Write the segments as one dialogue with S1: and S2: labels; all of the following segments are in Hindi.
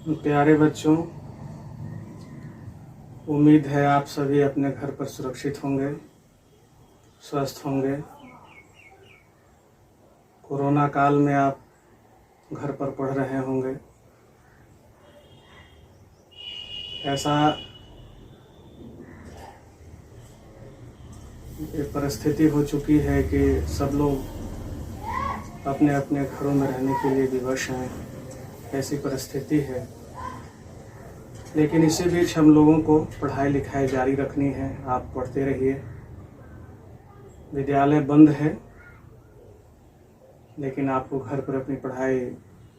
S1: प्यारे बच्चों, उम्मीद है आप सभी अपने घर पर सुरक्षित होंगे, स्वस्थ होंगे। कोरोना काल में आप घर पर पढ़ रहे होंगे। ऐसा ये परिस्थिति हो चुकी है कि सब लोग अपने अपने घरों में रहने के लिए विवश हैं। ऐसी परिस्थिति है, लेकिन इसी बीच हम लोगों को पढ़ाई लिखाई जारी रखनी है। आप पढ़ते रहिए। विद्यालय बंद है, लेकिन आपको घर पर अपनी पढ़ाई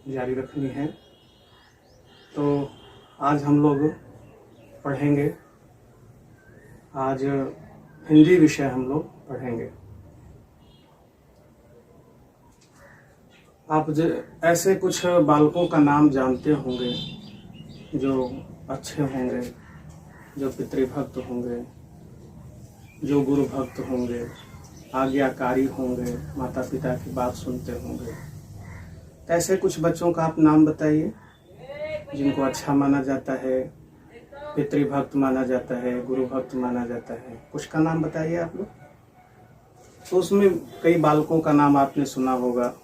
S1: जारी रखनी है। तो आज हम लोग पढ़ेंगे। आज हिंदी विषय हम लोग पढ़ेंगे। आप ऐसे कुछ बालकों का नाम जानते होंगे जो अच्छे होंगे, जो पितृभक्त होंगे, जो गुरु भक्त होंगे, आज्ञाकारी होंगे, माता पिता की बात सुनते होंगे। ऐसे कुछ बच्चों का आप नाम बताइए जिनको अच्छा माना जाता है, पितृभक्त माना जाता है, गुरु भक्त माना जाता है। कुछ का नाम बताइए आप लोग। तो उसमें कई बालकों का नाम आपने सुना होगा,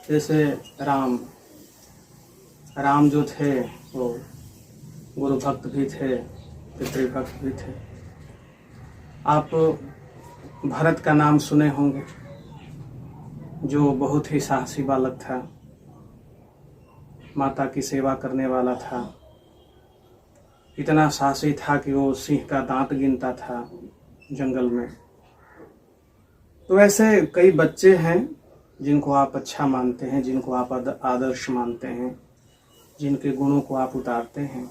S1: जैसे राम जो थे वो गुरु भक्त भी थे, पितृभक्त भी थे। आप भरत का नाम सुने होंगे, जो बहुत ही साहसी बालक था, माता की सेवा करने वाला था। इतना साहसी था कि वो सिंह का दांत गिनता था जंगल में। तो ऐसे कई बच्चे हैं जिनको आप अच्छा मानते हैं, जिनको आप आदर्श मानते हैं, जिनके गुणों को आप उतारते हैं।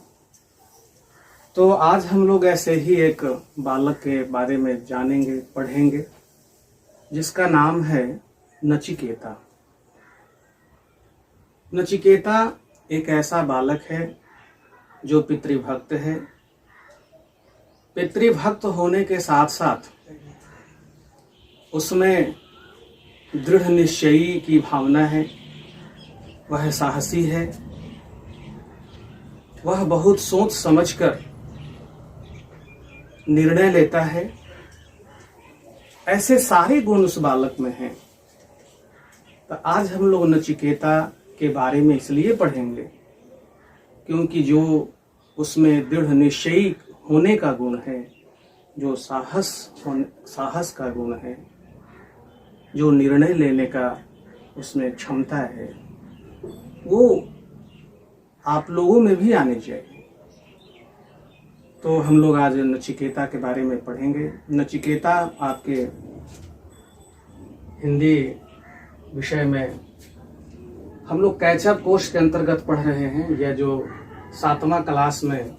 S1: तो आज हम लोग ऐसे ही एक बालक के बारे में जानेंगे, पढ़ेंगे, जिसका नाम है नचिकेता। नचिकेता एक ऐसा बालक है जो पितृभक्त है। पितृभक्त होने के साथ साथ उसमें दृढ़ निश्चयी की भावना है। वह साहसी है। वह बहुत सोच समझकर निर्णय लेता है। ऐसे सारे गुण उस बालक में हैं। तो आज हम लोग नचिकेता के बारे में इसलिए पढ़ेंगे क्योंकि जो उसमें दृढ़ निश्चयी होने का गुण है, जो साहस का गुण है, जो निर्णय लेने का उसमें क्षमता है, वो आप लोगों में भी आनी चाहिए। तो हम लोग आज नचिकेता के बारे में पढ़ेंगे। नचिकेता आपके हिंदी विषय में हम लोग कैचअप कोर्स के अंतर्गत पढ़ रहे हैं। यह जो 7वां क्लास में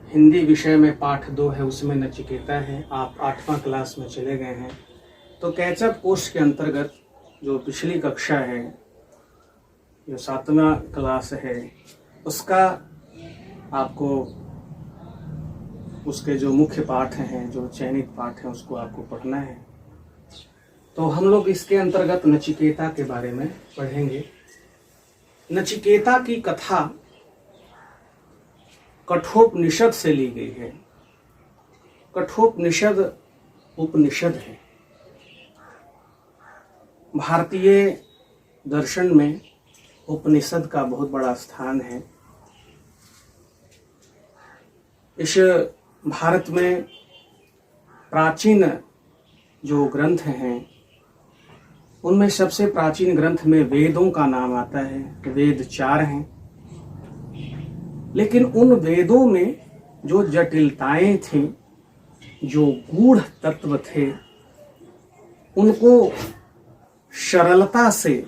S1: हिंदी विषय में पाठ 2 है, उसमें नचिकेता है। आप 8वां क्लास में चले गए हैं। तो कैचअप कोर्स के अंतर्गत जो पिछली कक्षा है, जो 7वां क्लास है, उसका आपको उसके जो मुख्य पाठ हैं, जो चयनित पाठ हैं, उसको आपको पढ़ना है। तो हम लोग इसके अंतर्गत नचिकेता के बारे में पढ़ेंगे। नचिकेता की कथा कठोपनिषद से ली गई है। कठोपनिषद उपनिषद है। भारतीय दर्शन में उपनिषद का बहुत बड़ा स्थान है। इस भारत में प्राचीन जो ग्रंथ हैं, उनमें सबसे प्राचीन ग्रंथ में वेदों का नाम आता है। वेद 4 हैं, लेकिन उन वेदों में जो जटिलताएं थीं, जो गूढ़ तत्व थे, उनको सरलता से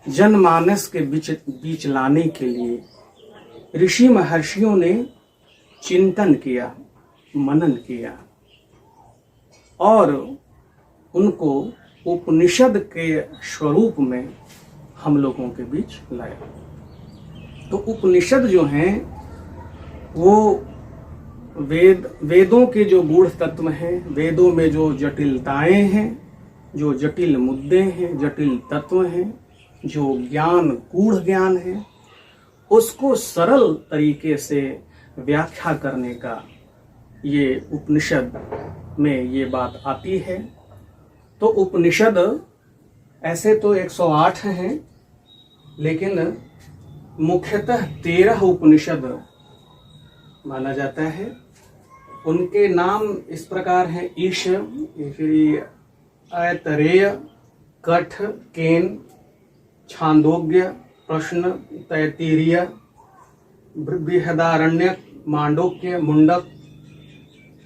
S1: जनमानस के बीच लाने के लिए ऋषि महर्षियों ने चिंतन किया, मनन किया और उनको उपनिषद के स्वरूप में हम लोगों के बीच लाया। तो उपनिषद जो हैं वो वेदों के जो गूढ़ तत्व हैं, वेदों में जो जटिलताएं हैं, जो जटिल मुद्दे हैं, जटिल तत्व हैं, जो ज्ञान गूढ़ ज्ञान है उसको सरल तरीके से व्याख्या करने का ये उपनिषद में ये बात आती है। तो उपनिषद ऐसे तो 108 हैं, लेकिन मुख्यतः 13 उपनिषद माना जाता है। उनके नाम इस प्रकार हैं: ईश, ऐतरेय, कठ, केन, छांदोग्य, प्रश्न, तैत्तिरीय, बृहदारण्यक, मांडुक्य, मुंडक,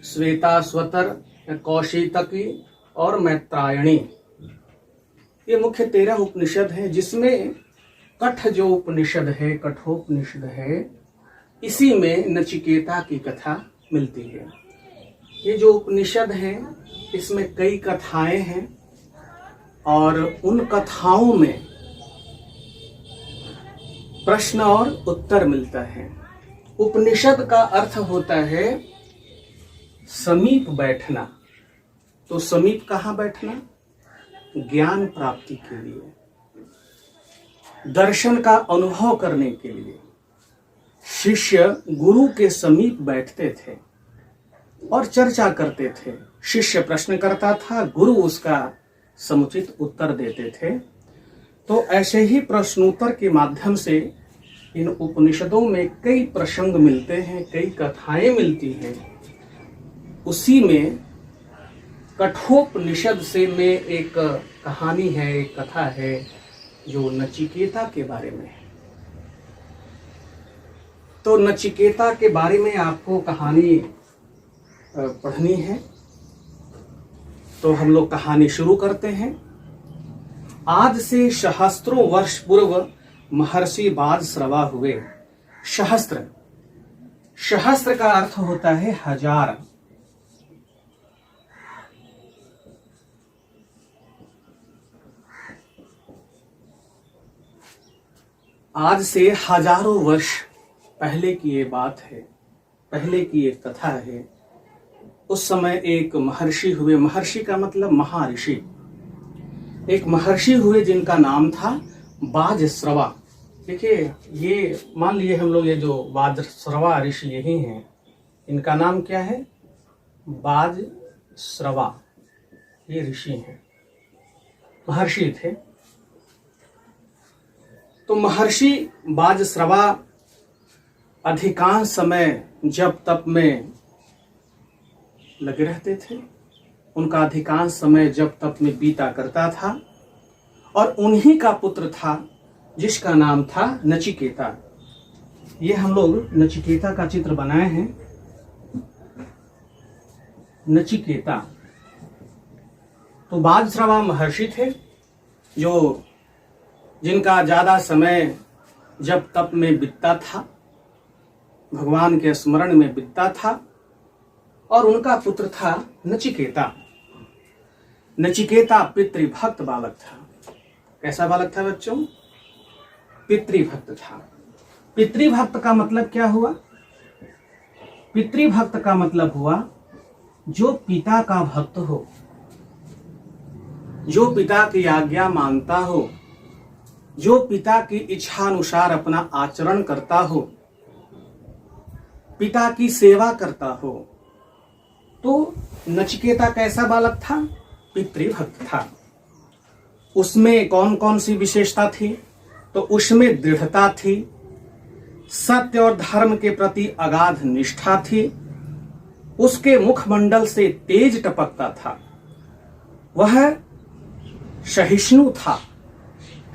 S1: श्वेताश्वतर, कौशितकी और मैत्रायणी। ये मुख्य 13 उपनिषद हैं, जिसमें कठ जो उपनिषद है, कठोपनिषद है, इसी में नचिकेता की कथा मिलती है। ये जो उपनिषद है इसमें कई कथाएं हैं और उन कथाओं में प्रश्न और उत्तर मिलता है। उपनिषद का अर्थ होता है समीप बैठना। तो समीप कहाँ बैठना? ज्ञान प्राप्ति के लिए, दर्शन का अनुभव करने के लिए शिष्य गुरु के समीप बैठते थे और चर्चा करते थे। शिष्य प्रश्न करता था, गुरु उसका समुचित उत्तर देते थे। तो ऐसे ही प्रश्नोत्तर के माध्यम से इन उपनिषदों में कई प्रसंग मिलते हैं, कई कथाएं मिलती हैं। उसी में कठोपनिषद से में एक कहानी है, एक कथा है जो नचिकेता के बारे में है। तो नचिकेता के बारे में आपको कहानी पढ़नी है, तो हम लोग कहानी शुरू करते हैं। आज से सहस्त्रों वर्ष पूर्व महर्षि बाजश्रवा हुए। सहस्त्र, सहस्त्र का अर्थ होता है हजार। आज से हजारों वर्ष पहले की ये बात है, पहले की एक कथा है। उस समय एक महर्षि हुए। महर्षि का मतलब महाऋषि। एक महर्षि हुए जिनका नाम था बाजश्रवा। देखिए, ये मान लिए हम लोग, ये जो बाजश्रवा ऋषि यही हैं, इनका नाम क्या है? बाजश्रवा। ये ऋषि हैं, महर्षि थे। तो महर्षि बाजश्रवा अधिकांश समय जप तप में लगे रहते थे। उनका अधिकांश समय जप तप में बीता करता था और उन्हीं का पुत्र था जिसका नाम था नचिकेता। ये हम लोग नचिकेता का चित्र बनाए हैं। नचिकेता तो बाजश्रवा महर्षि थे जो जिनका ज्यादा समय जप तप में बीतता था, भगवान के स्मरण में बीतता था, और उनका पुत्र था नचिकेता। नचिकेता पितृभक्त बालक था। कैसा बालक था बच्चों? पितृभक्त था। पितृभक्त का मतलब क्या हुआ? पितृभक्त का मतलब हुआ जो पिता का भक्त हो, जो पिता की आज्ञा मानता हो, जो पिता की इच्छानुसार अपना आचरण करता हो, पिता की सेवा करता हो। तो नचिकेता कैसा बालक था? पितृभक्त था। उसमें कौन कौन सी विशेषता थी? तो उसमें दृढ़ता थी, सत्य और धर्म के प्रति अगाध निष्ठा थी, उसके मुखमंडल से तेज टपकता था, वह सहिष्णु था।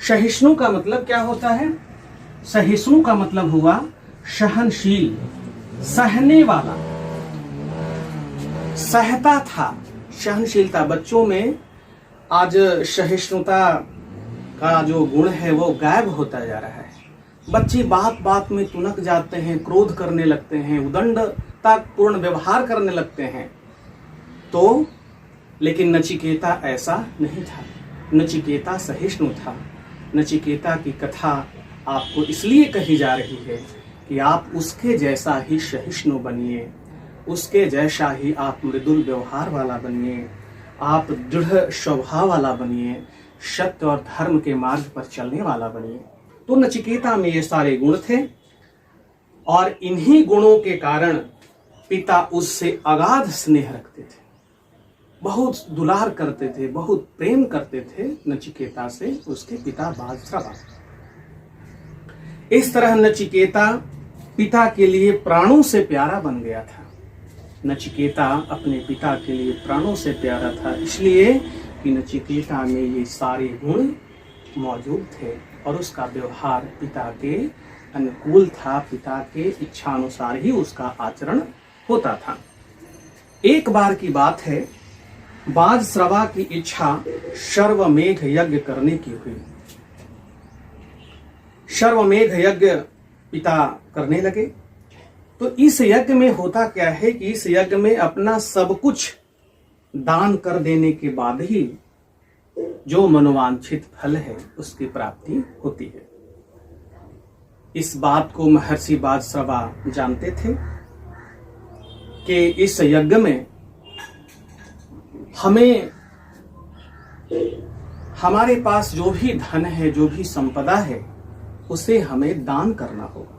S1: सहिष्णु का मतलब क्या होता है? सहिष्णु का मतलब हुआ सहनशील, सहने वाला, सहता था, सहनशीलता। बच्चों में आज सहिष्णुता का जो गुण है वो गायब होता जा रहा है। बच्चे बात बात में तुनक जाते हैं, क्रोध करने लगते हैं, उदंडता पूर्ण व्यवहार करने लगते हैं। तो लेकिन नचिकेता ऐसा नहीं था। नचिकेता सहिष्णु था। नचिकेता की कथा आपको इसलिए कही जा रही है कि आप उसके जैसा ही सहिष्णु बनिए, उसके जैसा ही आप मृदुल व्यवहार वाला बनिए, आप दृढ़ स्वभाव वाला बनिए, सत्य और धर्म के मार्ग पर चलने वाला बनिए। तो नचिकेता में ये सारे गुण थे और इन्हीं गुणों के कारण पिता उससे अगाध स्नेह रखते थे, बहुत दुलार करते थे, बहुत प्रेम करते थे नचिकेता से उसके पिता बालश्रवा। इस तरह नचिकेता पिता के लिए प्राणों से प्यारा बन गया था। नचिकेता अपने पिता के लिए प्राणों से प्यारा था, इसलिए कि नचिकेता में ये सारे गुण मौजूद थे और उसका व्यवहार पिता के अनुकूल था, पिता के इच्छानुसार ही उसका आचरण होता था। एक बार की बात है, बालश्रवा की इच्छा सर्वमेघ यज्ञ करने की हुई। सर्वमेघ यज्ञ पिता करने लगे। तो इस यज्ञ में होता क्या है कि इस यज्ञ में अपना सब कुछ दान कर देने के बाद ही जो मनोवांछित फल है उसकी प्राप्ति होती है। इस बात को महर्षि बालश्रवा जानते थे कि इस यज्ञ में हमें हमारे पास जो भी धन है, जो भी संपदा है, उसे हमें दान करना होगा।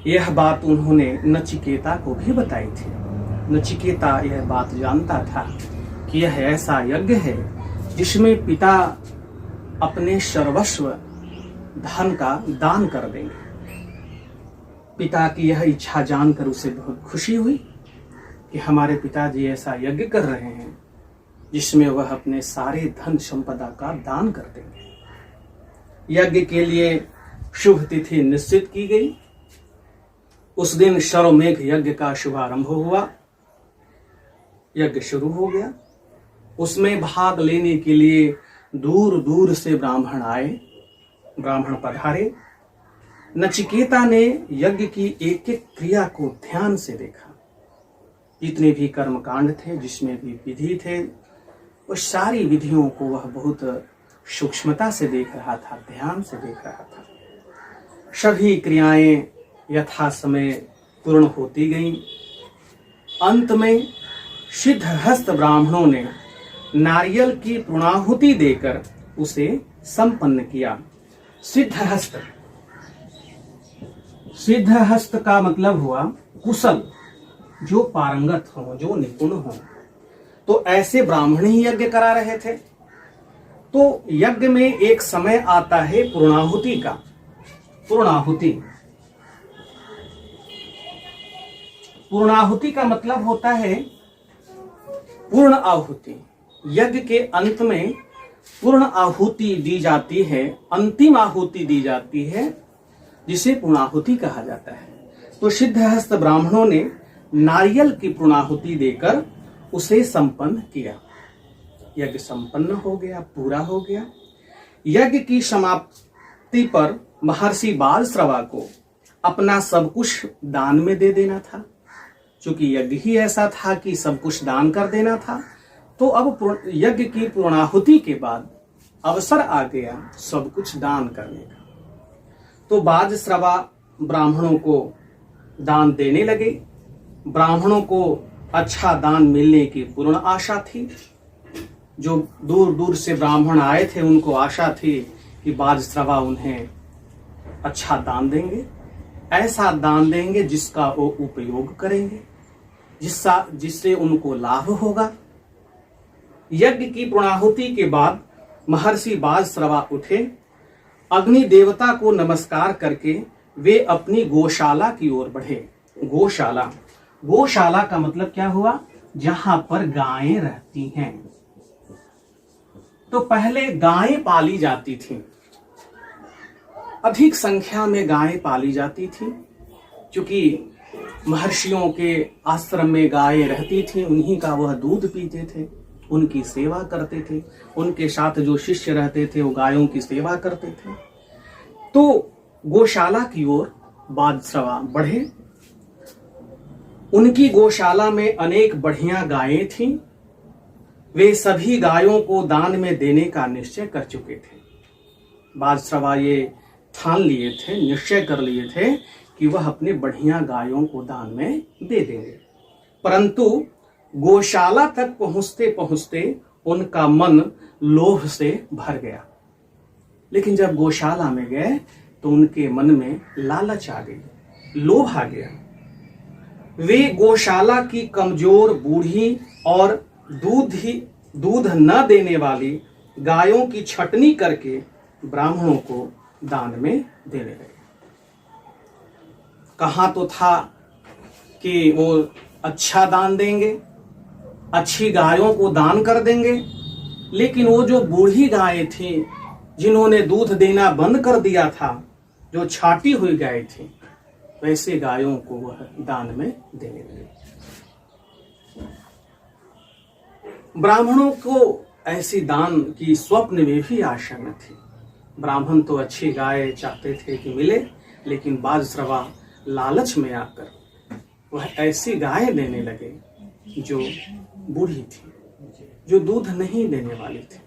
S1: यह बात उन्होंने नचिकेता को भी बताई थी। नचिकेता यह बात जानता था कि यह ऐसा यज्ञ है जिसमें पिता अपने सर्वस्व धन का दान कर देंगे। पिता की यह इच्छा जानकर उसे बहुत खुशी हुई कि हमारे पिताजी ऐसा यज्ञ कर रहे हैं जिसमें वह अपने सारे धन संपदा का दान कर देंगे। यज्ञ के लिए शुभ तिथि निश्चित की गई। उस दिन सर्वमेघ यज्ञ का शुभारंभ हुआ। यज्ञ शुरू हो गया। उसमें भाग लेने के लिए दूर दूर से ब्राह्मण आए, ब्राह्मण पधारे। नचिकेता ने यज्ञ की एक एक क्रिया को ध्यान से देखा। जितने भी कर्मकांड थे, जिसमें भी विधि थे, वो सारी विधियों को वह बहुत सूक्ष्मता से देख रहा था, ध्यान से देख रहा था। सभी क्रियाएं यथा समय पूर्ण होती गईं। अंत में सिद्धहस्त ब्राह्मणों ने नारियल की पूर्णाहुति देकर उसे संपन्न किया। सिद्धहस्त, सिद्धहस्त का मतलब हुआ कुशल, जो पारंगत हो, जो निपुण हो। तो ऐसे ब्राह्मण ही यज्ञ करा रहे थे। तो यज्ञ में एक समय आता है पूर्णाहुति का। पूर्णाहुति, पूर्णाहुति का मतलब होता है पूर्ण आहुति। यज्ञ के अंत में पूर्ण आहुति दी जाती है, अंतिम आहुति दी जाती है, जिसे पूर्णाहुति कहा जाता है। तो सिद्धहस्त ब्राह्मणों ने नारियल की पूर्णाहुति देकर उसे संपन्न किया। यज्ञ संपन्न हो गया, पूरा हो गया। यज्ञ की समाप्ति पर महर्षि बालश्रवा को अपना सब कुछ दान में दे देना था। चूंकि यज्ञ ही ऐसा था कि सब कुछ दान कर देना था, तो अब यज्ञ की पूर्णाहुति के बाद अवसर आ गया सब कुछ दान करने का। तो बालश्रवा ब्राह्मणों को दान देने लगे। ब्राह्मणों को अच्छा दान मिलने की पूर्ण आशा थी। जो दूर दूर से ब्राह्मण आए थे, उनको आशा थी कि बालश्रवा उन्हें अच्छा दान देंगे, ऐसा दान देंगे जिसका वो उपयोग करेंगे, जिससे उनको लाभ होगा। यज्ञ की पूर्णाहुति के बाद महर्षि बालश्रवा उठे। अग्नि देवता को नमस्कार करके वे अपनी गौशाला की ओर बढ़े। गौशाला, गौशाला का मतलब क्या हुआ? जहां पर गायें रहती हैं। तो पहले गायें पाली जाती थीं, अधिक संख्या में गायें पाली जाती थीं। क्योंकि महर्षियों के आश्रम में गायें रहती थीं, उन्हीं का वह दूध पीते थे, उनकी सेवा करते थे। उनके साथ जो शिष्य रहते थे वो गायों की सेवा करते थे। तो गौशाला की ओर बालश्रवा बढ़े। उनकी गौशाला में अनेक बढ़िया गायें थीं। वे सभी गायों को दान में देने का निश्चय कर चुके थे। बालश्रवा ये ठान लिए थे, निश्चय कर लिए थे कि वह अपने बढ़िया गायों को दान में दे देंगे। परंतु गौशाला तक पहुंचते पहुंचते उनका मन लोभ से भर गया। लेकिन जब गौशाला में गए तो उनके मन में लालच आ गई, लोभ आ गया। वे गौशाला की कमजोर, बूढ़ी और दूध न देने वाली गायों की छटनी करके ब्राह्मणों को दान में देने लगे। कहाँ तो था कि वो अच्छा दान देंगे, अच्छी गायों को दान कर देंगे, लेकिन वो जो बूढ़ी गायें थी जिन्होंने दूध देना बंद कर दिया था, जो छाटी हुई गाय थी, वैसे गायों को वह दान में देने लगे। ब्राह्मणों को ऐसी दान की स्वप्न में भी आशा न थी। ब्राह्मण तो अच्छी गाय चाहते थे कि मिले, लेकिन बाजश्रवा लालच में आकर वह ऐसी गाय देने लगे जो बूढ़ी थी, जो दूध नहीं देने वाली थी।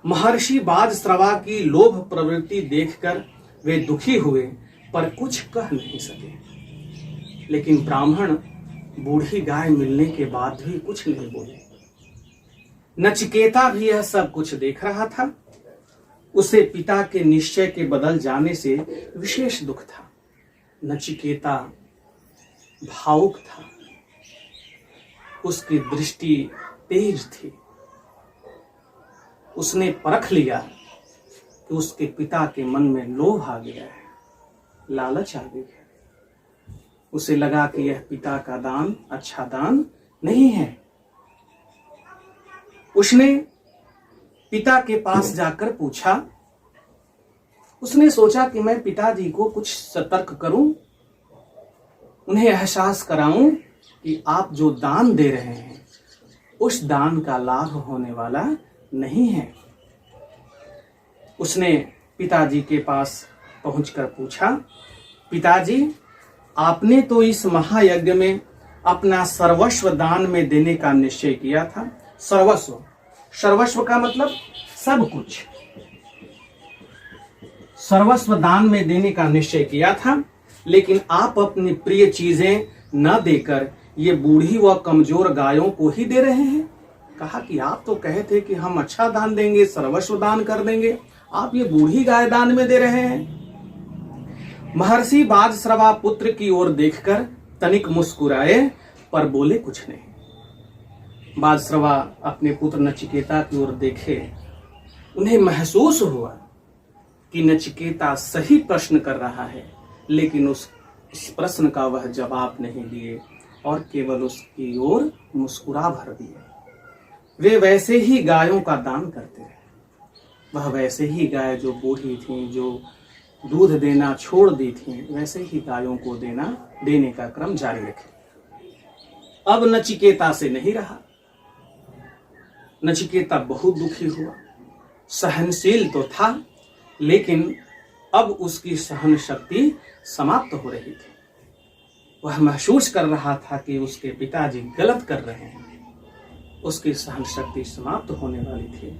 S1: महर्षि बाजश्रवा की लोभ प्रवृत्ति देखकर वे दुखी हुए, पर कुछ कह नहीं सके। लेकिन ब्राह्मण बूढ़ी गाय मिलने के बाद भी कुछ नहीं बोले। नचिकेता भी यह सब कुछ देख रहा था। उसे पिता के निश्चय के बदल जाने से विशेष दुख था। नचिकेता भावुक था, उसकी दृष्टि तेज थी। उसने परख लिया कि उसके पिता के मन में लोभ आ गया है, लालच आ गई है। उसे लगा कि यह पिता का दान अच्छा दान नहीं है। उसने पिता के पास जाकर पूछा। उसने सोचा कि मैं पिताजी को कुछ सतर्क करूं, उन्हें एहसास कराऊं कि आप जो दान दे रहे हैं उस दान का लाभ होने वाला नहीं है। उसने पिताजी के पास पहुंचकर पूछा, पिताजी, आपने तो इस महायज्ञ में अपना सर्वस्व दान में देने का निश्चय किया था। सर्वस्व, सर्वस्व का मतलब सब कुछ। सर्वस्व दान में देने का निश्चय किया था, लेकिन आप अपनी प्रिय चीजें न देकर ये बूढ़ी व कमजोर गायों को ही दे रहे हैं। कहा कि आप तो कहे थे कि हम अच्छा दान देंगे, सर्वस्व दान कर देंगे, आप ये बूढ़ी गाय दान में दे रहे हैं। महर्षि बाजश्रवा पुत्र की ओर देखकर तनिक मुस्कुराए, पर बोले कुछ नहीं। बाजश्रवा अपने पुत्र नचिकेता की ओर देखे। उन्हें महसूस हुआ कि नचिकेता सही प्रश्न कर रहा है, लेकिन उस प्रश्न का वह जवाब नहीं दिए और केवल उसकी ओर मुस्कुरा भर दिए। वे वैसे ही गायों का दान करते रहे। वह वैसे ही गाय जो बूढ़ी थी, जो दूध देना छोड़ दी थी, वैसे ही गायों को देने का क्रम जारी रखे। अब नचिकेता से नहीं रहा। नचिकेता बहुत दुखी हुआ। सहनशील तो था, लेकिन अब उसकी सहन शक्ति समाप्त हो रही थी। वह महसूस कर रहा था कि उसके पिताजी गलत कर रहे हैं। उसकी सहन शक्ति समाप्त होने वाली थी।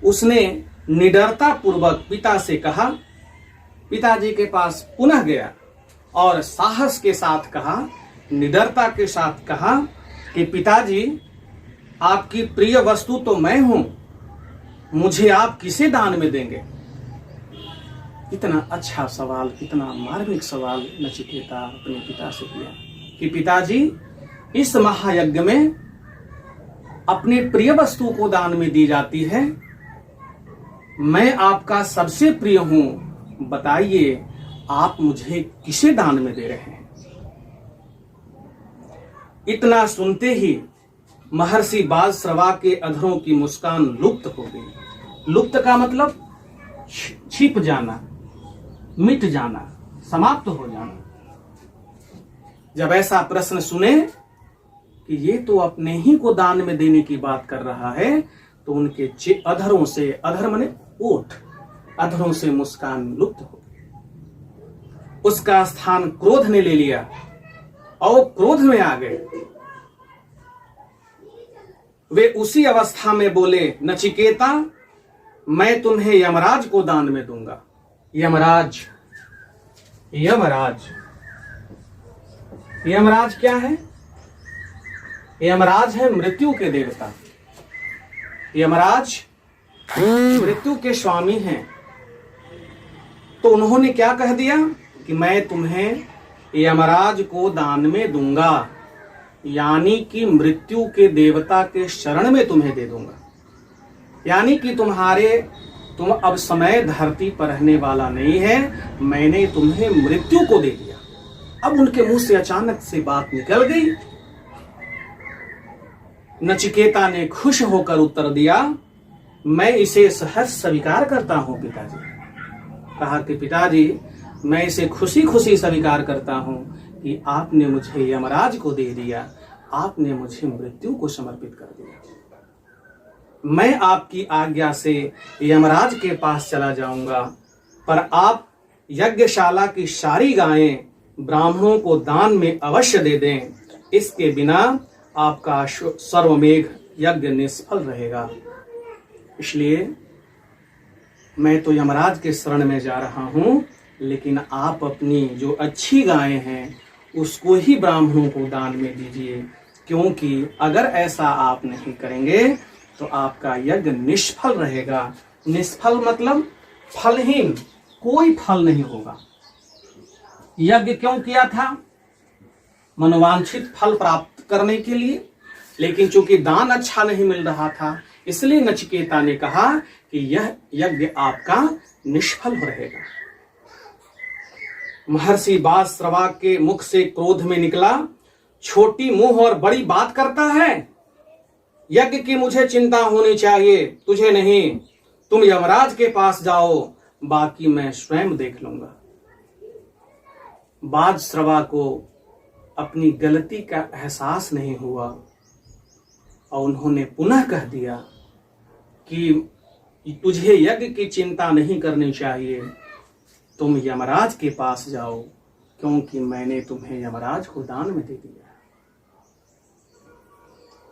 S1: उसने निडरता पूर्वक पिता से कहा, पिताजी के पास पुनः गया और साहस के साथ कहा, निडरता के साथ कहा कि पिताजी, आपकी प्रिय वस्तु तो मैं हूं, मुझे आप किसे दान में देंगे? कितना अच्छा सवाल, कितना मार्मिक सवाल नचिकेता अपने पिता से किया कि पिताजी, इस महायज्ञ में अपने प्रिय वस्तु को दान में दी जाती है। मैं आपका सबसे प्रिय हूं, बताइए आप मुझे किसे दान में दे रहे हैं? इतना सुनते ही महर्षि बाजश्रवा के अधरों की मुस्कान लुप्त हो गई। लुप्त का मतलब छिप जाना, मिट जाना, समाप्त हो जाना। जब ऐसा प्रश्न सुने कि ये तो अपने ही को दान में देने की बात कर रहा है, तो उनके अधरों से, अधर माने ओठ, अधरों से मुस्कान लुप्त हो गई। उसका स्थान क्रोध ने ले लिया और क्रोध में आ गए। वे उसी अवस्था में बोले, नचिकेता, मैं तुम्हें यमराज को दान में दूंगा। यमराज, यमराज, यमराज क्या है? यमराज है मृत्यु के देवता। यमराज मृत्यु के स्वामी हैं। तो उन्होंने क्या कह दिया कि मैं तुम्हें यमराज को दान में दूंगा, यानी कि मृत्यु के देवता के शरण में तुम्हें दे दूंगा, यानी कि तुम अब समय धरती पर रहने वाला नहीं है, मैंने तुम्हें मृत्यु को दे दिया। अब उनके मुंह से अचानक से बात निकल गई। नचिकेता ने खुश होकर उत्तर दिया, मैं इसे सहर्ष स्वीकार करता हूं पिताजी। कहा कि पिताजी, मैं इसे खुशी खुशी स्वीकार करता हूं कि आपने मुझे यमराज को दे दिया, आपने मुझे मृत्यु को समर्पित कर दिया। मैं आपकी आज्ञा से यमराज के पास चला जाऊंगा, पर आप यज्ञशाला की सारी गायें ब्राह्मणों को दान में अवश्य दे दें, इसके बिना आपका सर्वमेघ यज्ञ निष्फल रहेगा। इसलिए मैं तो यमराज के शरण में जा रहा हूं, लेकिन आप अपनी जो अच्छी गायें हैं उसको ही ब्राह्मणों को दान में दीजिए, क्योंकि अगर ऐसा आप नहीं करेंगे तो आपका यज्ञ निष्फल रहेगा। निष्फल मतलब फलहीन, कोई फल नहीं होगा। यज्ञ क्यों किया था? मनोवांछित फल प्राप्त करने के लिए, लेकिन चूंकि दान अच्छा नहीं मिल रहा था, इसलिए नचिकेता ने कहा कि यह यज्ञ आपका निष्फल रहेगा। महर्षि बासश्रवा के मुख से क्रोध में निकला, छोटी मुंह और बड़ी बात करता है। यज्ञ की मुझे चिंता होनी चाहिए, तुझे नहीं। तुम यमराज के पास जाओ, बाकी मैं स्वयं देख लूंगा। बासश्रवा को अपनी गलती का एहसास नहीं हुआ और उन्होंने पुनः कह दिया कि तुझे यज्ञ की चिंता नहीं करनी चाहिए, तुम यमराज के पास जाओ, क्योंकि मैंने तुम्हें यमराज को दान में दे दिया।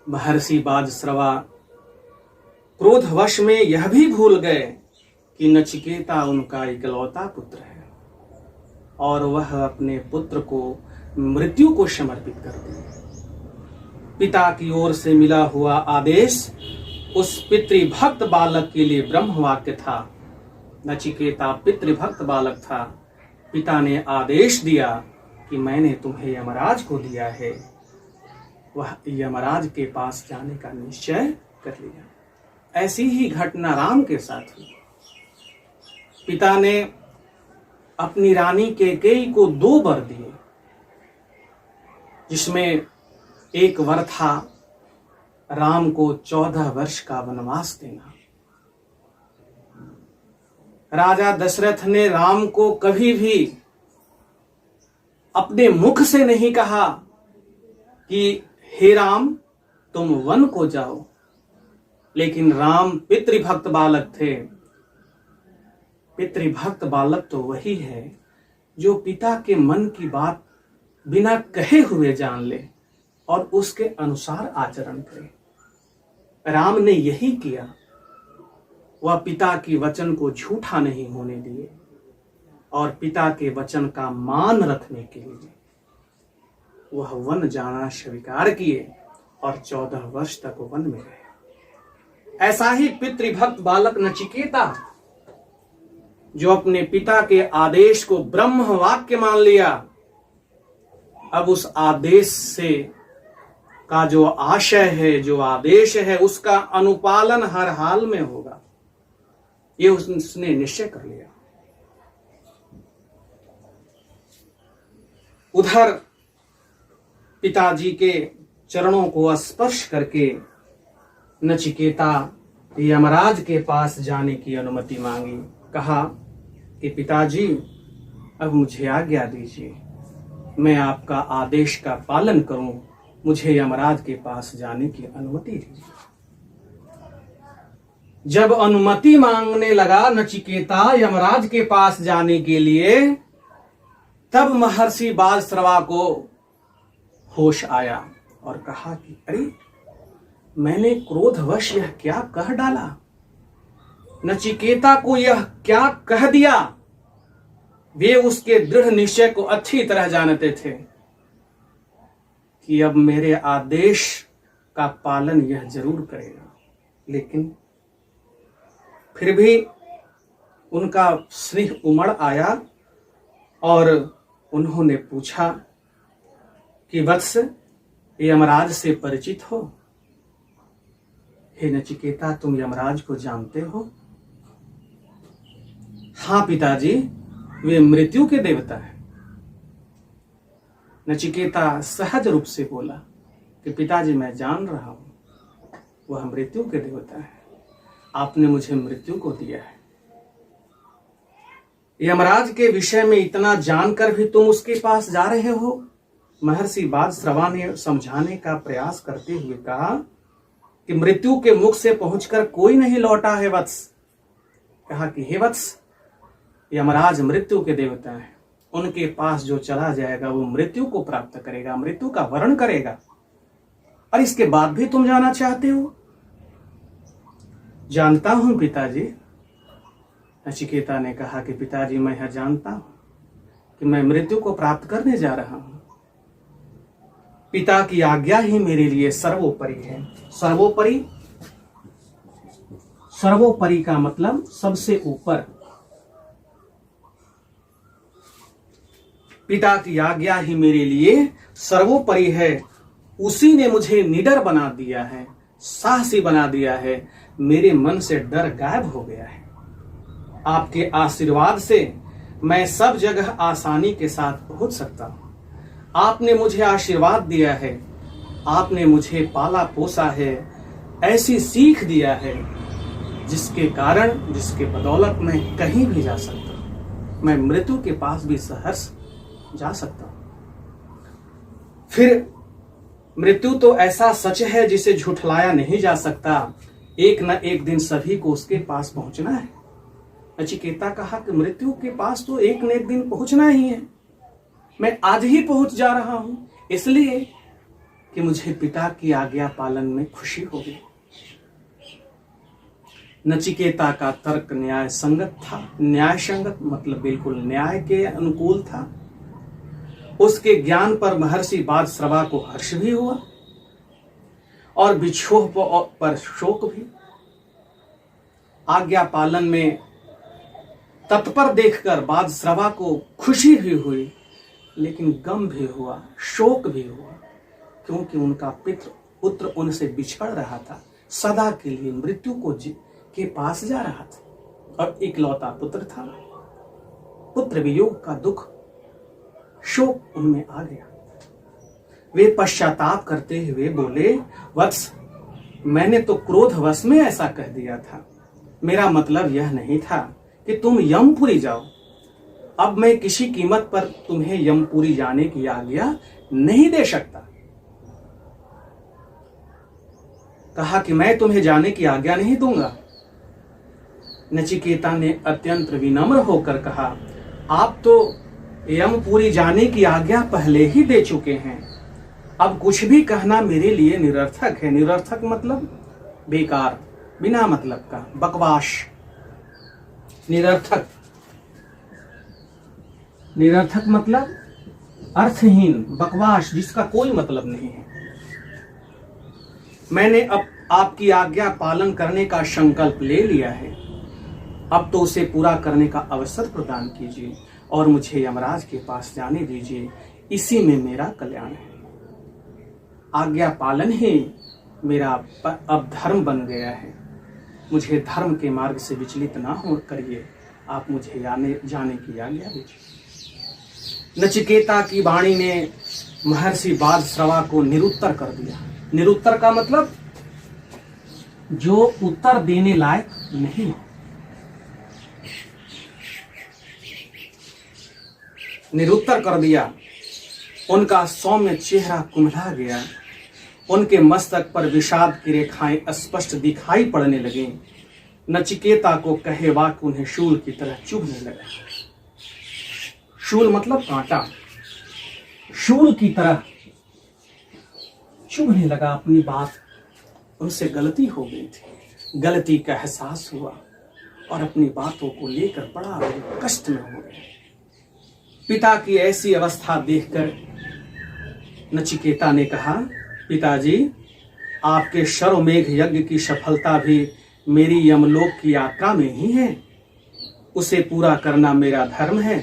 S1: महर्षि बासश्रवा क्रोधवश में यह भी भूल गए कि नचिकेता उनका इकलौता पुत्र है और वह अपने पुत्र को मृत्यु को समर्पित कर दिया। पिता की ओर से मिला हुआ आदेश उस पितृभक्त बालक के लिए ब्रह्मवाक्य था। नचिकेता पितृभक्त बालक था। पिता ने आदेश दिया कि मैंने तुम्हें यमराज को दिया है। वह यमराज के पास जाने का निश्चय कर लिया। ऐसी ही घटना राम के साथ हुई। पिता ने अपनी रानी कैकेयी को 2 वर दिए, जिसमें एक वर था राम को 14 वर्ष का वनवास देना। राजा दशरथ ने राम को कभी भी अपने मुख से नहीं कहा कि हे राम तुम वन को जाओ, लेकिन राम पितृभक्त बालक थे। पितृभक्त बालक तो वही है जो पिता के मन की बात बिना कहे हुए जान ले और उसके अनुसार आचरण करे। राम ने यही किया। वह पिता की वचन को झूठा नहीं होने दिए और पिता के वचन का मान रखने के लिए वह वन जाना स्वीकार किए और 14 वर्ष तक वन में रहे। ऐसा ही पितृभक्त बालक नचिकेता, जो अपने पिता के आदेश को ब्रह्म वाक्य मान लिया, अब उस आदेश से का जो आशय है, जो आदेश है, उसका अनुपालन हर हाल में होगा, ये उसने निश्चय कर लिया। उधर पिताजी के चरणों को स्पर्श करके नचिकेता यमराज के पास जाने की अनुमति मांगी। कहा कि पिताजी अब मुझे आज्ञा दीजिए, मैं आपका आदेश का पालन करूं, मुझे यमराज के पास जाने की अनुमति दीजिए। जब अनुमति मांगने लगा नचिकेता यमराज के पास जाने के लिए, तब महर्षि बासश्रवा को होश आया और कहा कि अरे, मैंने क्रोधवश यह क्या कह डाला, नचिकेता को यह क्या कह दिया। वे उसके दृढ़ निश्चय को अच्छी तरह जानते थे कि अब मेरे आदेश का पालन यह जरूर करेगा। लेकिन फिर भी उनका स्नेह उमड़ आया और उन्होंने पूछा कि वत्स, यमराज से परिचित हो? हे नचिकेता, तुम यमराज को जानते हो? हाँ पिताजी, वे मृत्यु के देवता हैं। नचिकेता सहज रूप से बोला कि पिताजी, मैं जान रहा हूं, वह मृत्यु के देवता है। आपने मुझे मृत्यु को दिया है। यमराज के विषय में इतना जानकर भी तुम उसके पास जा रहे हो? महर्षि बादश्रवा ने समझाने का प्रयास करते हुए कहा कि मृत्यु के मुख से पहुंचकर कोई नहीं लौटा है वत्स। कहा कि हे वत्स, यमराज मृत्यु के देवता हैं। उनके पास जो चला जाएगा वो मृत्यु को प्राप्त करेगा, मृत्यु का वरण करेगा। और इसके बाद भी तुम जाना चाहते हो? जानता हूं पिताजी। नचिकेता ने कहा कि पिताजी, मैं यह जानता हूं कि मैं मृत्यु को प्राप्त करने जा रहा हूं। पिता की आज्ञा ही मेरे लिए सर्वोपरि है। सर्वोपरि, सर्वोपरि का मतलब सबसे ऊपर। पिता की आज्ञा ही मेरे लिए सर्वोपरि है। उसी ने मुझे निडर बना दिया है, साहसी बना दिया है। मेरे मन से डर गायब हो गया है। आपके आशीर्वाद से मैं सब जगह आसानी के साथ पहुंच सकता हूं। आपने मुझे आशीर्वाद दिया है, आपने मुझे पाला पोसा है, ऐसी सीख दिया है जिसके कारण, जिसके बदौलत मैं कहीं भी जा सकता हूं। मैं मृत्यु के पास भी सहर्ष जा सकता हूं। फिर मृत्यु तो ऐसा सच है जिसे झुठलाया नहीं जा सकता। एक न एक दिन सभी को उसके पास पहुंचना है। नचिकेता कहा कि मृत्यु के पास तो एक न एक दिन पहुंचना ही है। मैं आज ही पहुंच जा रहा हूं, इसलिए कि मुझे पिता की आज्ञा पालन में खुशी होगी। नचिकेता का तर्क न्याय संगत था। न्याय संगत मतलब बिल्कुल न्याय के अनुकूल था। उसके ज्ञान पर महर्षि बादश्रवा को हर्ष भी हुआ और विक्षोभ पर शोक भी। आज्ञा पालन में तत्पर देखकर बादश्रवा को खुशी भी हुई, लेकिन गम भी हुआ, शोक भी हुआ, क्योंकि उनका पुत्र उनसे बिछड़ रहा था, सदा के लिए मृत्यु के पास जा रहा था और इकलौता पुत्र था। पुत्र वियोग का दुख, शोक उनमें आ गया। वे पश्चाताप करते हुए बोले, वत्स, मैंने तो क्रोधवश में ऐसा कह दिया था। मेरा मतलब यह नहीं था कि तुम यमपुरी जाओ। अब मैं किसी कीमत पर तुम्हें यमपुरी जाने की आज्ञा नहीं दे सकता। कहा कि मैं तुम्हें जाने की आज्ञा नहीं दूंगा। नचिकेता ने अत्यंत विनम्र होकर कहा, आप तो यमपुरी जाने की आज्ञा पहले ही दे चुके हैं। अब कुछ भी कहना मेरे लिए निरर्थक है। निरर्थक मतलब बेकार, बिना मतलब का, बकवास। निरर्थक, निरर्थक मतलब अर्थहीन, बकवास, जिसका कोई मतलब नहीं है। मैंने अब आपकी आज्ञा पालन करने का संकल्प ले लिया है। अब तो उसे पूरा करने का अवसर प्रदान कीजिए और मुझे यमराज के पास जाने दीजिए। इसी में मेरा कल्याण है। आज्ञा पालन ही मेरा अब धर्म बन गया है। मुझे धर्म के मार्ग से विचलित ना हो करिए। आप मुझे जाने की आज्ञा दीजिए। नचिकेता की वाणी ने महर्षि बादश्रवा को निरुत्तर कर दिया। निरुत्तर का मतलब जो उत्तर देने लायक नहीं। निरुत्तर कर दिया। उनका सौम्य चेहरा कुम्हला गया। उनके मस्तक पर विषाद की रेखाएं स्पष्ट दिखाई पड़ने लगी। नचिकेता को कहे वाक्य उन्हें शूल की तरह चुभने लगा। शूल मतलब कांटा। शूल की तरह चुभने लगा। अपनी बात, उनसे गलती हो गई थी। गलती का एहसास हुआ और अपनी बातों को लेकर बड़ा कष्ट में हो गए। पिता की ऐसी अवस्था देखकर नचिकेता ने कहा, पिताजी, आपके शर्वमेघ यज्ञ की सफलता भी मेरी यमलोक की यात्रा में ही है। उसे पूरा करना मेरा धर्म है।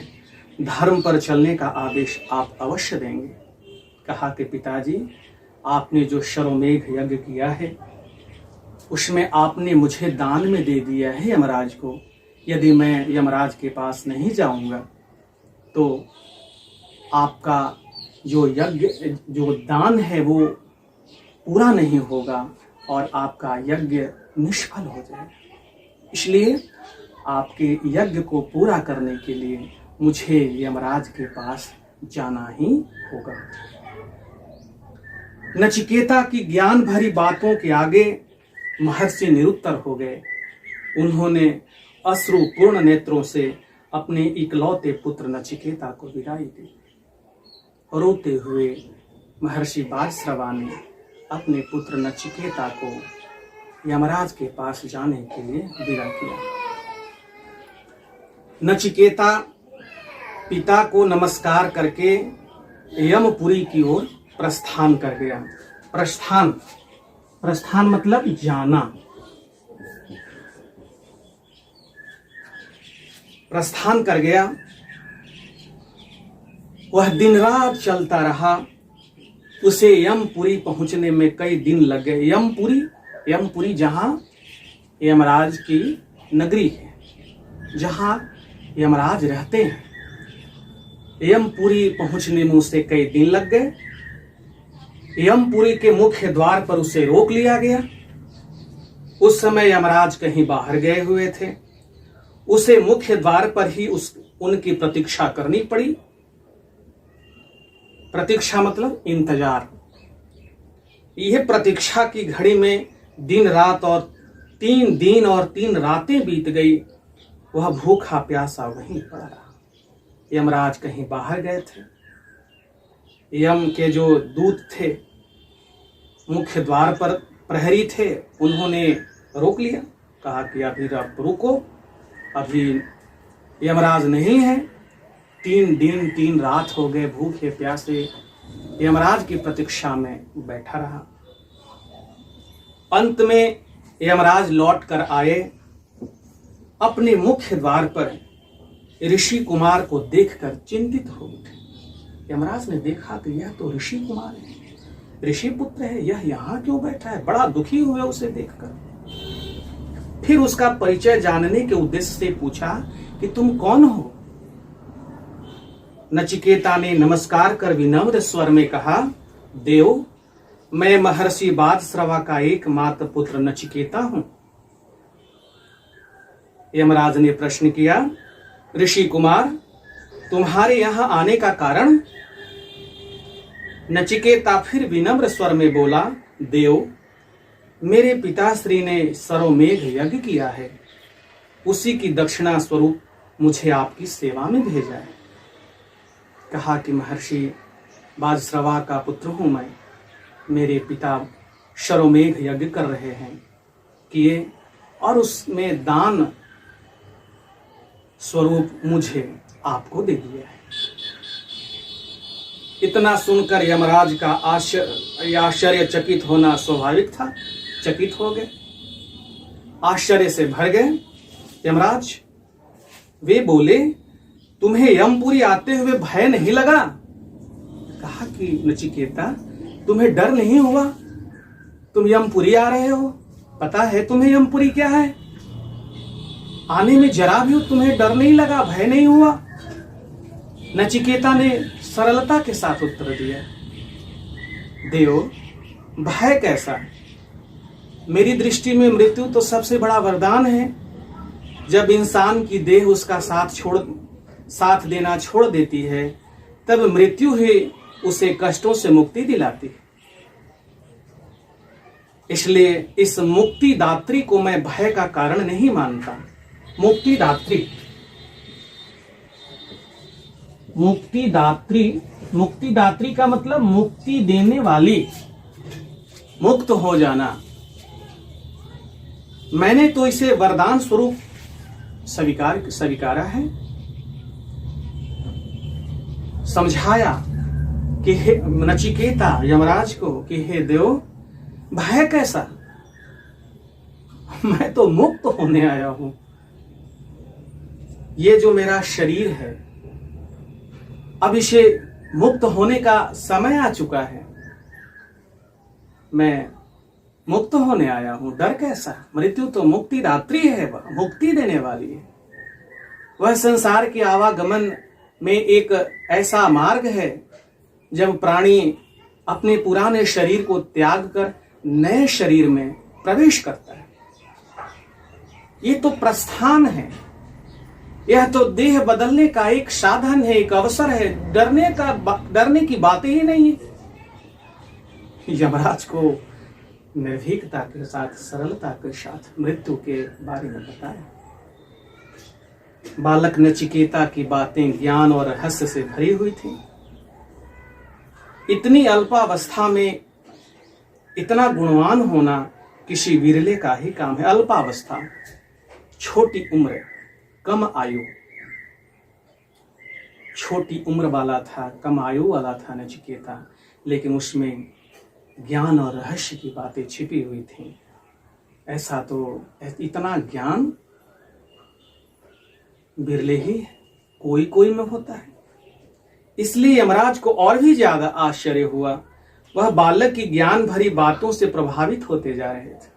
S1: धर्म पर चलने का आदेश आप अवश्य देंगे। कहा कि पिताजी, आपने जो शर्वमेघ यज्ञ किया है उसमें आपने मुझे दान में दे दिया है यमराज को। यदि मैं यमराज के पास नहीं जाऊंगा तो आपका जो यज्ञ, जो दान है वो पूरा नहीं होगा और आपका यज्ञ निष्फल हो जाएगा। इसलिए आपके यज्ञ को पूरा करने के लिए मुझे यमराज के पास जाना ही होगा। नचिकेता की ज्ञान भरी बातों के आगे महर्षि निरुत्तर हो गए। उन्होंने अश्रुपूर्ण नेत्रों से अपने इकलौते पुत्र नचिकेता को विदाई दी। रोते हुए महर्षि बाजश्रवा ने अपने पुत्र नचिकेता को यमराज के पास जाने के लिए विदा किया। नचिकेता पिता को नमस्कार करके यमपुरी की ओर प्रस्थान कर गया। प्रस्थान मतलब जाना। प्रस्थान कर गया। वह दिन रात चलता रहा। उसे यमपुरी पहुंचने में कई दिन लग गए। यमपुरी जहां यमराज की नगरी है, जहां यमराज रहते हैं। यमपुरी पहुंचने में उसे कई दिन लग गए। यमपुरी के मुख्य द्वार पर उसे रोक लिया गया। उस समय यमराज कहीं बाहर गए हुए थे। उसे मुख्य द्वार पर ही उनकी प्रतीक्षा करनी पड़ी। प्रतीक्षा मतलब इंतजार। यह प्रतीक्षा की घड़ी में दिन रात और 3 दिन और 3 रातें बीत गई। वह भूखा प्यासा वहीं पड़ा रहा। यमराज कहीं बाहर गए थे। यम के जो दूत थे, मुख्य द्वार पर प्रहरी थे, उन्होंने रोक लिया। कहा कि अभी आप रुको, अभी यमराज नहीं है। 3 दिन 3 रात हो गए भूखे प्यासे यमराज की प्रतीक्षा में बैठा रहा। अंत में यमराज लौट कर आए। अपने मुख्य द्वार पर ऋषि कुमार को देखकर चिंतित हो उठे। यमराज ने देखा कि यह तो ऋषि कुमार है, ऋषि पुत्र है, यह यहाँ क्यों बैठा है। बड़ा दुखी हुए उसे देखकर। फिर उसका परिचय जानने के उद्देश्य से पूछा कि तुम कौन हो। नचिकेता ने नमस्कार कर विनम्र स्वर में कहा, देव, मैं महर्षि बाजश्रवा का एकमात्र पुत्र नचिकेता हूं। यमराज ने प्रश्न किया, ऋषि कुमार, तुम्हारे यहां आने का कारण। नचिकेता फिर विनम्र स्वर में बोला, देव, मेरे पिताश्री ने सर्वमेघ यज्ञ किया है। उसी की दक्षिणा स्वरूप मुझे आपकी सेवा में भेजा है। कहा कि महर्षि बाजश्रवा का पुत्र हूं मैं। मेरे पिता सर्वमेघ यज्ञ कर रहे हैं, किए, और उसमें दान स्वरूप मुझे आपको दे दिया है। इतना सुनकर यमराज का आश्चर्यचकित होना स्वाभाविक था। चकित हो गए, आश्चर्य से भर गए। यमराज वे बोले, तुम्हें यमपुरी आते हुए भय नहीं लगा। कहा कि नचिकेता, तुम्हें डर नहीं हुआ? तुम यमपुरी आ रहे हो, पता है तुम्हें यमपुरी क्या है? आने में जरा भी तुम्हें डर नहीं लगा, भय नहीं हुआ? नचिकेता ने सरलता के साथ उत्तर दिया, देव, भय कैसा? मेरी दृष्टि में मृत्यु तो सबसे बड़ा वरदान है। जब इंसान की देह उसका साथ देना छोड़ देती है, तब मृत्यु ही उसे कष्टों से मुक्ति दिलाती है। इसलिए इस मुक्तिदात्री को मैं भय का कारण नहीं मानता। मुक्तिदात्री का मतलब मुक्ति देने वाली, मुक्त हो जाना। मैंने तो इसे वरदान स्वरूप स्वीकारा है। समझाया कि हे नचिकेता, यमराज को, कि हे देव, भय कैसा? मैं तो मुक्त होने आया हूं। ये जो मेरा शरीर है, अब इसे मुक्त होने का समय आ चुका है। मैं मुक्त होने आया हूं। डर कैसा? मृत्यु तो मुक्ति दात्री है, वह मुक्ति देने वाली है। वह संसार के आवागमन में एक ऐसा मार्ग है जब प्राणी अपने पुराने शरीर को त्याग कर नए शरीर में प्रवेश करता है। ये तो प्रस्थान है, यह तो देह बदलने का एक साधन है, एक अवसर है। डरने की बात ही नहीं है। यमराज को निर्भीकता के साथ, सरलता के साथ मृत्यु के बारे में बताया। बालक नचिकेता की बातें ज्ञान और रहस्य से भरी हुई थी। इतनी अल्पावस्था में इतना गुणवान होना किसी विरले का ही काम है। अल्पावस्था, छोटी उम्र, कम आयु, छोटी उम्र वाला था, कम आयु वाला था नचिकेता, लेकिन उसमें ज्ञान और रहस्य की बातें छिपी हुई थी। ऐसा तो इतना ज्ञान बिरले ही कोई कोई में होता है। इसलिए यमराज को और भी ज्यादा आश्चर्य हुआ। वह बालक की ज्ञान भरी बातों से प्रभावित होते जा रहे थे।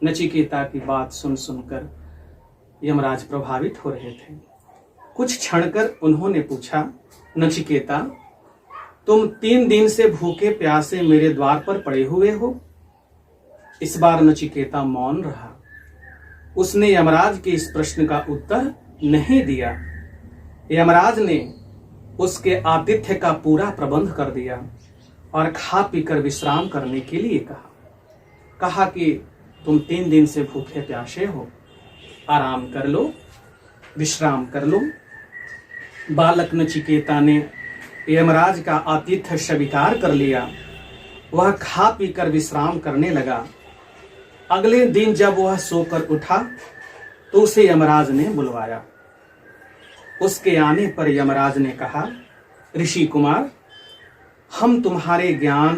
S1: नचिकेता की बात सुन सुनकर यमराज प्रभावित हो रहे थे। कुछ क्षण कर उन्होंने पूछा, नचिकेता, तुम 3 दिन से भूखे प्यासे मेरे द्वार पर पड़े हुए हो? इस बार नचिकेता मौन रहा। उसने यमराज के इस प्रश्न का उत्तर नहीं दिया। यमराज ने उसके आतिथ्य का पूरा प्रबंध कर दिया और खा पीकर विश्राम करने के लिए कहा कि तुम 3 दिन से भूखे प्यासे हो, आराम कर लो, विश्राम कर लो। बालक नचिकेता ने यमराज का आतिथ्य स्वीकार कर लिया। वह खा पीकर विश्राम करने लगा। अगले दिन जब वह सोकर उठा तो उसे यमराज ने बुलवाया। उसके आने पर यमराज ने कहा, ऋषि कुमार, हम तुम्हारे ज्ञान,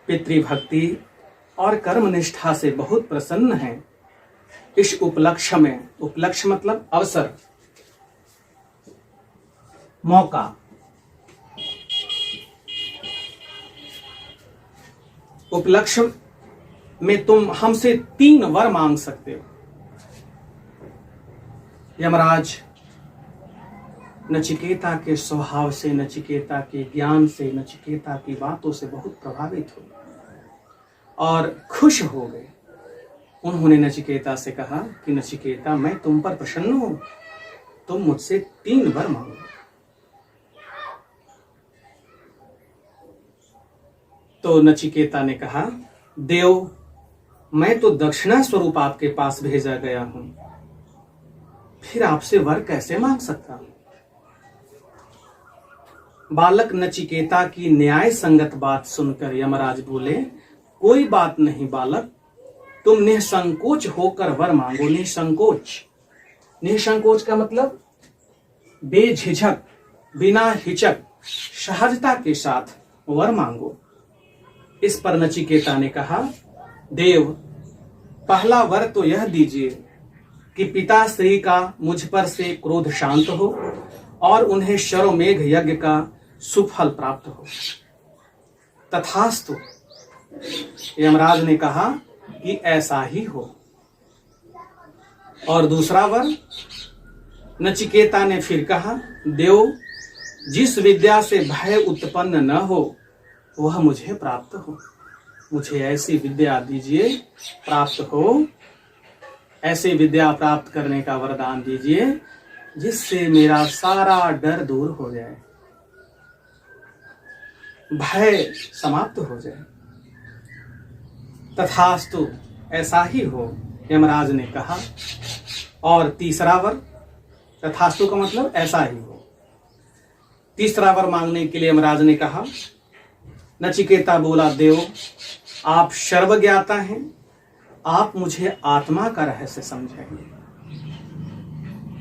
S1: पितृभक्ति और कर्मनिष्ठा से बहुत प्रसन्न हैं। इस उपलक्ष्य में, उपलक्ष्य मतलब अवसर, मौका, उपलक्ष्य में तुम हमसे 3 वर मांग सकते हो। यमराज नचिकेता के स्वभाव से, नचिकेता के ज्ञान से, नचिकेता की बातों से बहुत प्रभावित हुए और खुश हो गए। उन्होंने नचिकेता से कहा कि नचिकेता, मैं तुम पर प्रसन्न हूं, तुम मुझसे 3 वर मांगो। तो नचिकेता ने कहा, देव, मैं तो दक्षिणा स्वरूप आपके पास भेजा गया हूं, फिर आपसे वर कैसे मांग सकता हूं? बालक नचिकेता की न्याय संगत बात सुनकर यमराज बोले, कोई बात नहीं बालक, तुम निसंकोच होकर वर मांगो। निसंकोच, निसंकोच का मतलब बेझिझक, बिना हिचक, सहजता के साथ वर मांगो। इस पर नचिकेता ने कहा, देव, पहला वर तो यह दीजिए कि पिता श्री का मुझ पर से क्रोध शांत हो और उन्हें शरमेघ यज्ञ का सुफल प्राप्त हो। तथास्तु, यमराज ने कहा कि ऐसा ही हो। और दूसरा वर, नचिकेता ने फिर कहा, देव, जिस विद्या से भय उत्पन्न न हो वह मुझे प्राप्त हो। मुझे ऐसी विद्या दीजिए, प्राप्त हो, ऐसी विद्या प्राप्त करने का वरदान दीजिए जिससे मेरा सारा डर दूर हो जाए, भय समाप्त हो जाए। तथास्तु, ऐसा ही हो, यमराज ने कहा। और तीसरा वर, तथास्तु का मतलब ऐसा ही हो। तीसरा वर मांगने के लिए यमराज ने कहा। नचिकेता बोला, देव, आप सर्वज्ञाता हैं, आप मुझे आत्मा का रहस्य समझाइए।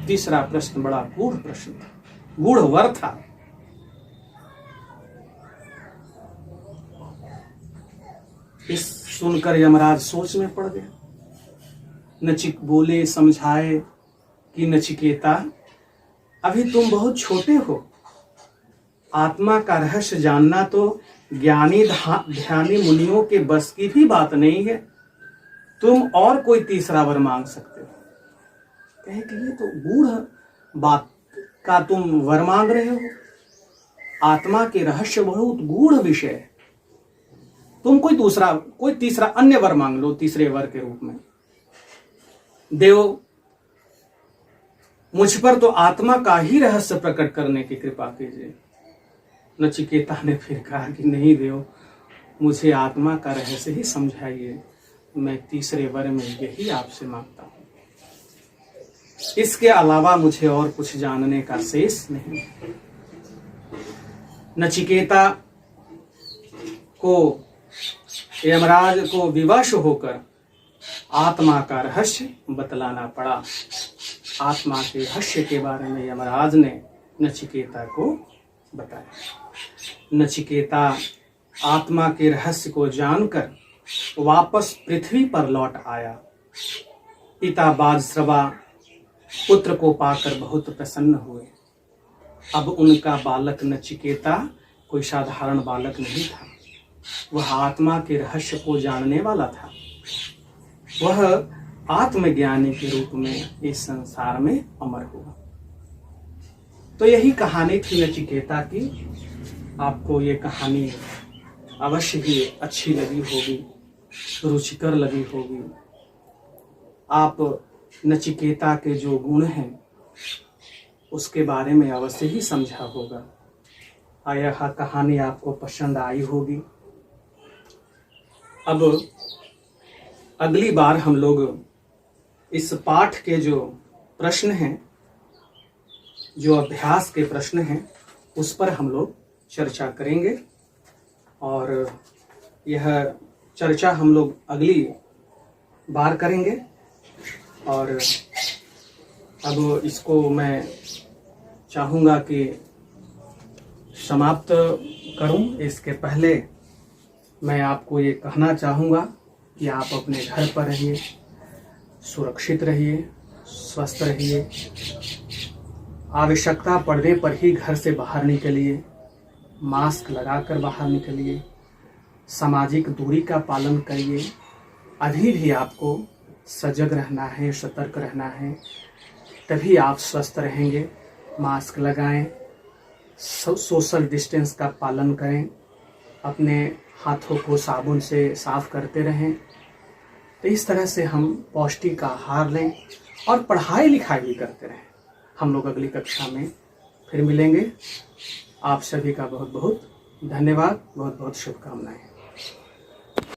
S1: तीसरा प्रश्न बड़ा गूढ़ प्रश्न था, गूढ़ वर था। इस सुनकर यमराज सोच में पड़ गया। नचिक बोले समझाए कि नचिकेता, अभी तुम बहुत छोटे हो, आत्मा का रहस्य जानना तो ज्ञानी ध्यानी मुनियों के बस की भी बात नहीं है। तुम और कोई तीसरा वर मांग सकते हो। कहे कि ये तो गूढ़ बात का तुम वर मांग रहे हो, आत्मा के रहस्य बहुत गूढ़ विषय है, तुम कोई तीसरा अन्य वर मांग लो, तीसरे वर के रूप में। देव, मुझ पर तो आत्मा का ही रहस्य प्रकट करने की कृपा कीजिए। नचिकेता ने फिर कहा कि नहीं देव, मुझे आत्मा का रहस्य ही समझाइए, मैं तीसरे वर में यही आपसे मांगता हूं, इसके अलावा मुझे और कुछ जानने का शेष नहीं। नचिकेता को यमराज को विवश होकर आत्मा का रहस्य बतलाना पड़ा। आत्मा के रहस्य के बारे में यमराज ने नचिकेता को बताया। नचिकेता आत्मा के रहस्य को जानकर वापस पृथ्वी पर लौट आया। पिता बाजश्रवा पुत्र को पाकर बहुत प्रसन्न हुए। अब उनका बालक नचिकेता कोई साधारण बालक नहीं था, वह आत्मा के रहस्य को जानने वाला था। वह आत्मज्ञानी के रूप में इस संसार में अमर हुआ। तो यही कहानी थी नचिकेता की। आपको ये कहानी अवश्य ही अच्छी लगी होगी, रुचिकर लगी होगी। आप नचिकेता के जो गुण हैं उसके बारे में अवश्य ही समझा होगा। यह कहानी आपको पसंद आई होगी। अब अगली बार हम लोग इस पाठ के जो प्रश्न हैं, जो अभ्यास के प्रश्न हैं, उस पर हम लोग चर्चा करेंगे। और यह चर्चा हम लोग अगली बार करेंगे। और अब इसको मैं चाहूँगा कि समाप्त करूं। इसके पहले मैं आपको ये कहना चाहूँगा कि आप अपने घर पर रहिए, सुरक्षित रहिए, स्वस्थ रहिए। आवश्यकता पड़ने पर ही घर से बाहर निकलिए, मास्क लगाकर बाहर निकलिए, सामाजिक दूरी का पालन करिए। अभी भी आपको सजग रहना है, सतर्क रहना है, तभी आप स्वस्थ रहेंगे। मास्क लगाएं, सोशल डिस्टेंस का पालन करें, अपने हाथों को साबुन से साफ करते रहें। तो इस तरह से हम पौष्टिक आहार लें और पढ़ाई लिखाई भी करते रहें। हम लोग अगली कक्षा में फिर मिलेंगे। आप सभी का बहुत बहुत धन्यवाद, बहुत बहुत शुभकामनाएं।